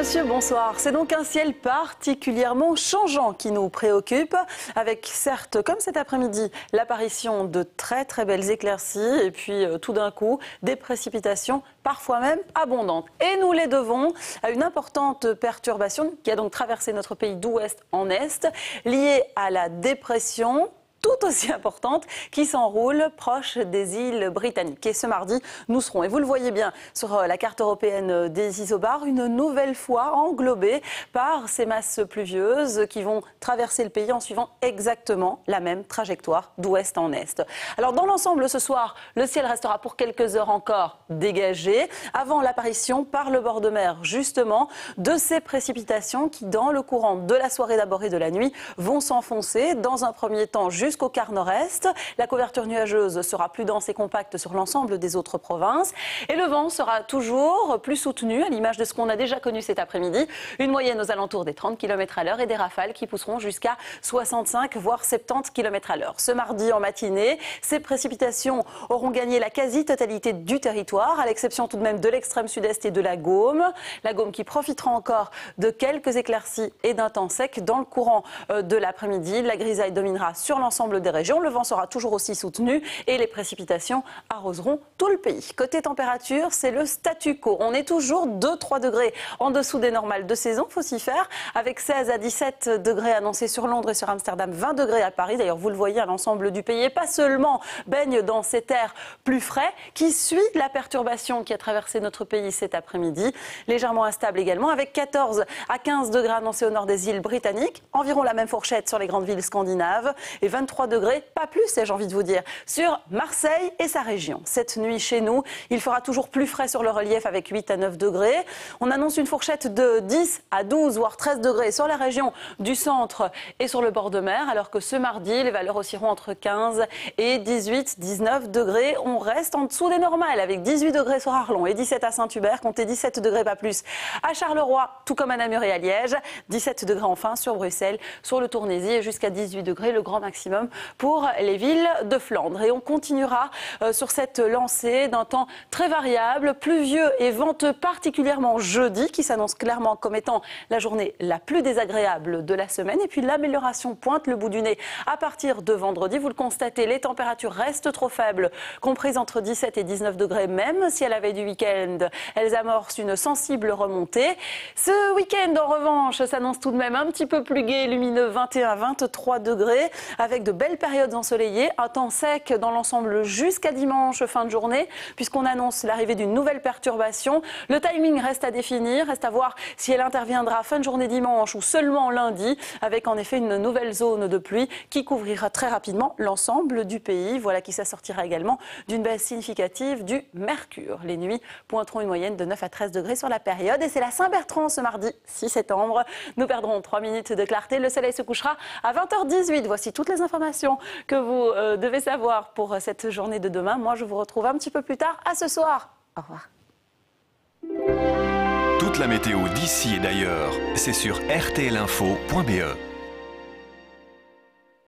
monsieur, bonsoir. C'est donc un ciel particulièrement changeant qui nous préoccupe, avec certes, comme cet après-midi, l'apparition de très belles éclaircies et puis tout d'un coup, des précipitations parfois même abondantes. Et nous les devons à une importante perturbation qui a donc traversé notre pays d'ouest en est, liée à la dépression tout aussi importante qui s'enroule proche des îles britanniques. Et ce mardi, nous serons, et vous le voyez bien sur la carte européenne des isobars, une nouvelle fois englobés par ces masses pluvieuses qui vont traverser le pays en suivant exactement la même trajectoire d'ouest en est. Alors dans l'ensemble, ce soir, le ciel restera pour quelques heures encore dégagé, avant l'apparition par le bord de mer, justement, de ces précipitations qui, dans le courant de la soirée d'abord et de la nuit, vont s'enfoncer dans un premier temps jusqu'au quart nord-est. La couverture nuageuse sera plus dense et compacte sur l'ensemble des autres provinces. Et le vent sera toujours plus soutenu, à l'image de ce qu'on a déjà connu cet après-midi. Une moyenne aux alentours des 30 km à l'heure et des rafales qui pousseront jusqu'à 65 voire 70 km à l'heure. Ce mardi en matinée, ces précipitations auront gagné la quasi-totalité du territoire, à l'exception tout de même de l'extrême sud-est et de la Gaume. La Gaume qui profitera encore de quelques éclaircies et d'un temps sec dans le courant de l'après-midi. La grisaille dominera sur l'ensemble des régions. Le vent sera toujours aussi soutenu et les précipitations arroseront tout le pays. Côté température, c'est le statu quo. On est toujours 2-3 degrés en dessous des normales de saison, faut s'y faire, avec 16 à 17 degrés annoncés sur Londres et sur Amsterdam, 20 degrés à Paris. D'ailleurs, vous le voyez à l'ensemble du pays, et pas seulement baigne dans cet air plus frais qui suit la perturbation qui a traversé notre pays cet après-midi. Légèrement instable également, avec 14 à 15 degrés annoncés au nord des îles britanniques, environ la même fourchette sur les grandes villes scandinaves, et 23 degrés, pas plus, j'ai envie de vous dire, sur Marseille et sa région. Cette nuit chez nous, il fera toujours plus frais sur le relief avec 8 à 9 degrés. On annonce une fourchette de 10 à 12 voire 13 degrés sur la région du centre et sur le bord de mer, alors que ce mardi, les valeurs oscilleront entre 15 et 18, 19 degrés. On reste en dessous des normales avec 18 degrés sur Arlon et 17 à Saint-Hubert, comptez 17 degrés pas plus à Charleroi, tout comme à Namur et à Liège, 17 degrés enfin sur Bruxelles, sur le Tournésie et jusqu'à 18 degrés, le grand maximum pour les villes de Flandre. Et on continuera sur cette lancée d'un temps très variable, pluvieux et venteux, particulièrement jeudi, qui s'annonce clairement comme étant la journée la plus désagréable de la semaine. Et puis l'amélioration pointe le bout du nez à partir de vendredi. Vous le constatez, les températures restent trop faibles, comprises entre 17 et 19 degrés, même si à la veille du week-end, elles amorcent une sensible remontée. Ce week-end, en revanche, s'annonce tout de même un petit peu plus gai, lumineux, 21 à 23 degrés, avec de belles périodes ensoleillées, un temps sec dans l'ensemble jusqu'à dimanche fin de journée, puisqu'on annonce l'arrivée d'une nouvelle perturbation. Le timing reste à définir, reste à voir si elle interviendra fin de journée dimanche ou seulement lundi, avec en effet une nouvelle zone de pluie qui couvrira très rapidement l'ensemble du pays. Voilà qui s'assortira également d'une baisse significative du mercure. Les nuits pointeront une moyenne de 9 à 13 degrés sur la période, et c'est la Saint-Bertrand ce mardi 6 septembre. Nous perdrons 3 minutes de clarté, le soleil se couchera à 20h18. Voici toutes les informations que vous devez savoir pour cette journée de demain. Moi, je vous retrouve un petit peu plus tard. À ce soir. Au revoir. Toute la météo d'ici et d'ailleurs, c'est sur rtlinfo.be.